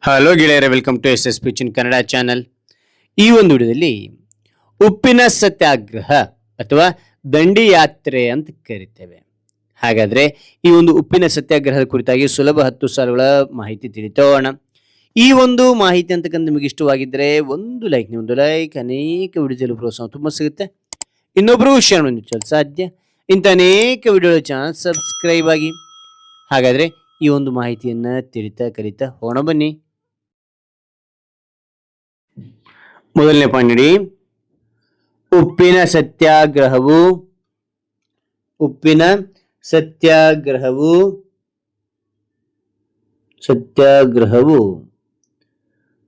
Hello ಗೆಳೆಯರೆ, welcome to S P in Kannada channel. ಈ ಒಂದು ವಿಡಿಯೋದಲ್ಲಿ ಉಪ್ಪಿನ ಸತ್ಯಾಗ್ರಹ ಅಥವಾ ದಂಡಿ ಯಾತ್ರೆ ಅಂತ ಕರಿತೇವೆ. ಹಾಗಾದ್ರೆ ಈ ಒಂದು ಉಪ್ಪಿನ ಸತ್ಯಾಗ್ರಹದ ಕುರಿತಾಗಿ ಸುಲಭ 10 ಸಾಲುಗಳ ಮಾಹಿತಿ ತಿಳಿತೋಣ. ಈ ಒಂದು ಮಾಹಿತಿ ಅಂತಕ್ಕಂಥ ನಿಮಗೆ ಇಷ್ಟವಾಗಿದ್ದರೆ ಒಂದು ಲೈಕ್ ಅನೇಕ ವಿಡಿಯೋದಲ್ಲಿ ಪ್ರೋತ್ಸಾಹ ತುಂಬ ಸಿಗುತ್ತೆ. ಇನ್ನೊಬ್ಬರು ಶೇರ್ ಮಾಡಿ ಸಾಧ್ಯ. ಇಂಥ ಅನೇಕ ವಿಡಿಯೋಗಳ ಚಾನಲ್ ಸಬ್ಸ್ಕ್ರೈಬ್ ಆಗಿ. ಹಾಗಾದ್ರೆ ಈ ಒಂದು ಮಾಹಿತಿಯನ್ನ ಕಲಿತಾ ಹೋಣ ಬನ್ನಿ. ಮೊದಲನೇ ಪಾಯಿಂಟ್ ನೋಡಿ, ಉಪ್ಪಿನ ಸತ್ಯಾಗ್ರಹವು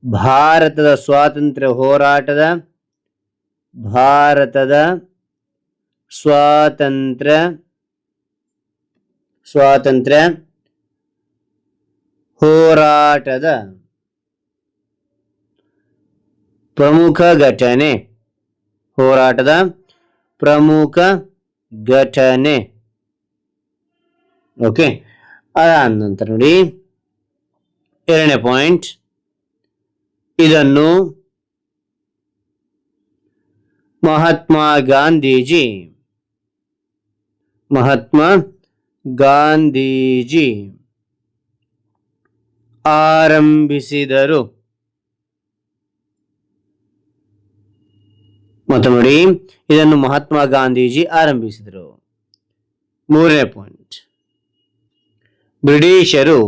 ಭಾರತದ ಸ್ವಾತಂತ್ರ್ಯ ಹೋರಾಟದ ಪ್ರಮುಖ ಘಟನೆ. ಓಕೆ, ಅದಾದ ನಂತರ ನೋಡಿ ಎರಡನೇ ಪಾಯಿಂಟ್, ಇದನ್ನು ಮಹಾತ್ಮ ಗಾಂಧೀಜಿ ಆರಂಭಿಸಿದರು. ಮತ್ತು ನೋಡಿ, ಇದನ್ನು ಮಹಾತ್ಮ ಗಾಂಧೀಜಿ ಆರಂಭಿಸಿದರು. ಮೂರನೇ ಪಾಯಿಂಟ್, ಬ್ರಿಟಿಷರು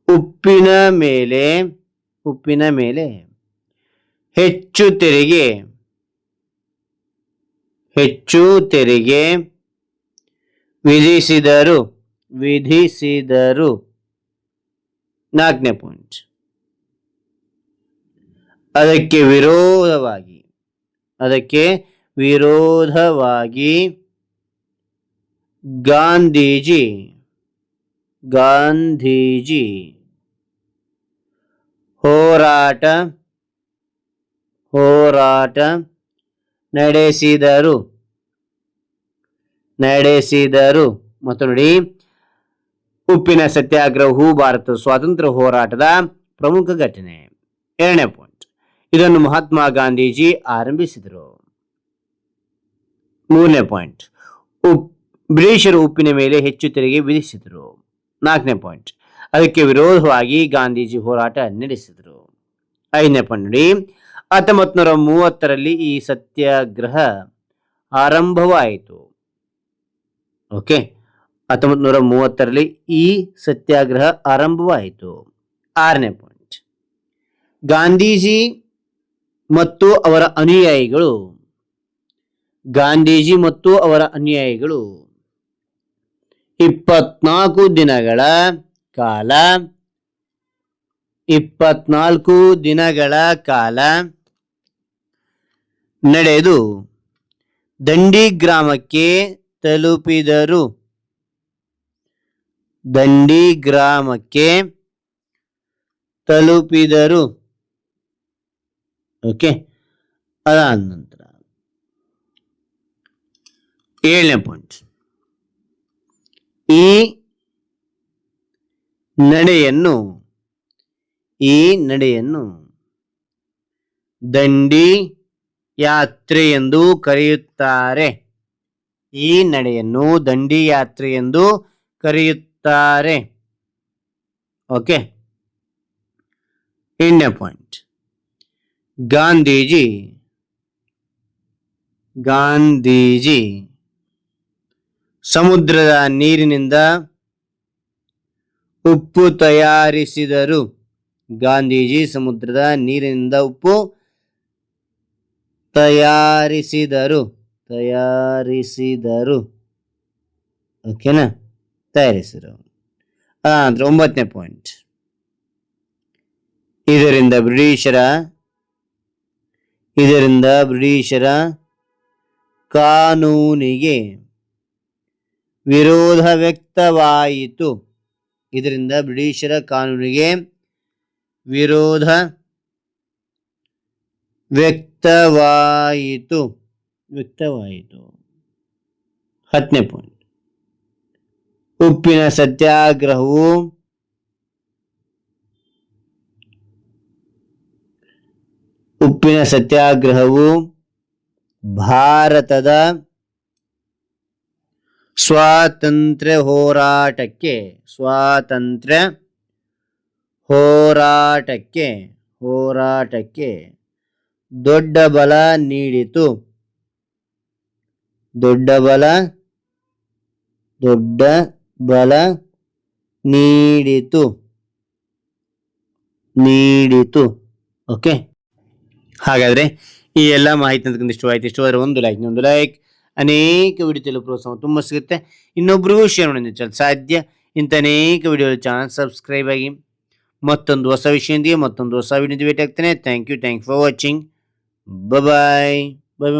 ಉಪ್ಪಿನ ಮೇಲೆ ಹೆಚ್ಚು ತೆರಿಗೆ ವಿಧಿಸಿದರು. ನಾಲ್ಕನೇ ಪಾಯಿಂಟ್, ಅದಕ್ಕೆ ವಿರೋಧವಾಗಿ ಗಾಂಧೀಜಿ ಹೋರಾಟ ನಡೆಸಿದರು. ಮತ್ತು ನೋಡಿ, ಉಪ್ಪಿನ ಸತ್ಯಾಗ್ರಹವು ಭಾರತದ ಸ್ವಾತಂತ್ರ್ಯ ಹೋರಾಟದ ಪ್ರಮುಖ ಘಟನೆ. ಎರಡನೇ ಪಾಯಿಂಟ್, ಇದನ್ನು ಮಹಾತ್ಮ ಗಾಂಧೀಜಿ ಆರಂಭಿಸಿದರು. ಮೂರನೇ ಪಾಯಿಂಟ್, ಬ್ರಿಟಿಷರು ಉಪ್ಪಿನ ಮೇಲೆ ಹೆಚ್ಚು ತೆರಿಗೆ ವಿಧಿಸಿದರು. ನಾಲ್ಕನೇ ಪಾಯಿಂಟ್, ಅದಕ್ಕೆ ವಿರೋಧವಾಗಿ ಗಾಂಧೀಜಿ ಹೋರಾಟ ನಡೆಸಿದರು. ಐದನೇ ಪಾಯಿಂಟ್ ನೋಡಿ, 1930ರಲ್ಲಿ ಈ ಸತ್ಯಾಗ್ರಹ ಆರಂಭವಾಯಿತು. ಓಕೆ, 1930ರಲ್ಲಿ ಈ ಸತ್ಯಾಗ್ರಹ ಆರಂಭವಾಯಿತು. ಆರನೇ ಪಾಯಿಂಟ್, ಗಾಂಧೀಜಿ ಮತ್ತು ಅವರ ಅನುಯಾಯಿಗಳು 24 ದಿನಗಳ ಕಾಲ ನಡೆದು ದಂಡಿ ಗ್ರಾಮಕ್ಕೆ ತಲುಪಿದರು. ಓಕೆ, ಅದಾದ ನಂತರ ಏಳನೇ ಪಾಯಿಂಟ್, ಈ ನಡೆಯನ್ನು ದಂಡಿ ಯಾತ್ರೆ ಎಂದು ಕರೆಯುತ್ತಾರೆ. ಓಕೆ, ಎಂಟನೇ ಪಾಯಿಂಟ್, ಗಾಂಧೀಜಿ ಸಮುದ್ರದ ನೀರಿನಿಂದ ಉಪ್ಪು ತಯಾರಿಸಿದರು. ಓಕೆನಾ, ತಯಾರಿಸಿದರು. ಅಂದ್ರೆ 9ನೇ ಪಾಯಿಂಟ್, ಇದರಿಂದ ಬ್ರಿಟಿಷರ ಕಾನೂನಿಗೆ ವಿರೋಧ ವ್ಯಕ್ತವಾಯಿತು. ವ್ಯಕ್ತವಾಯಿತು. 10ನೇ ಪಾಯಿಂಟ್, ಉಪ್ಪಿನ ಸತ್ಯಾಗ್ರಹವು ಭಾರತದ ಸ್ವಾತಂತ್ರ್ಯ ಹೋರಾಟಕ್ಕೆ ದೊಡ್ಡ ಬಲ ನೀಡಿತು. ಓಕೆ, ಹಾಗಾದ್ರೆ ಈ ಎಲ್ಲ ಮಾಹಿತಿ ಅಂತಕ್ಕಂಥ ಇಷ್ಟವಾಯ್ತು. ಇಷ್ಟವಾದ್ರೆ ಒಂದು ಲೈಕ್, ಅನೇಕ ವಿಡಿಯೋ ತೆಲುಗು ಪ್ರೋತ್ಸಾಹ ತುಂಬ ಸಿಗುತ್ತೆ. ಇನ್ನೊಬ್ರಿಗೂ ಶೇರ್ ಮಾಡಿ ಸಾಧ್ಯ. ಇಂಥ ಅನೇಕ ವಿಡಿಯೋ ಚಾನಲ್ ಸಬ್ಸ್ಕ್ರೈಬ್ ಆಗಿ. ಮತ್ತೊಂದು ಹೊಸ ವಿಷಯದೊಂದಿಗೆ ಮತ್ತೊಂದು ಹೊಸ ವಿಡಿಯೋ ಭೇಟಿ ಆಗ್ತೇನೆ. Thank you for watching. Bye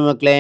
ಮಕ್ಕಳೇ.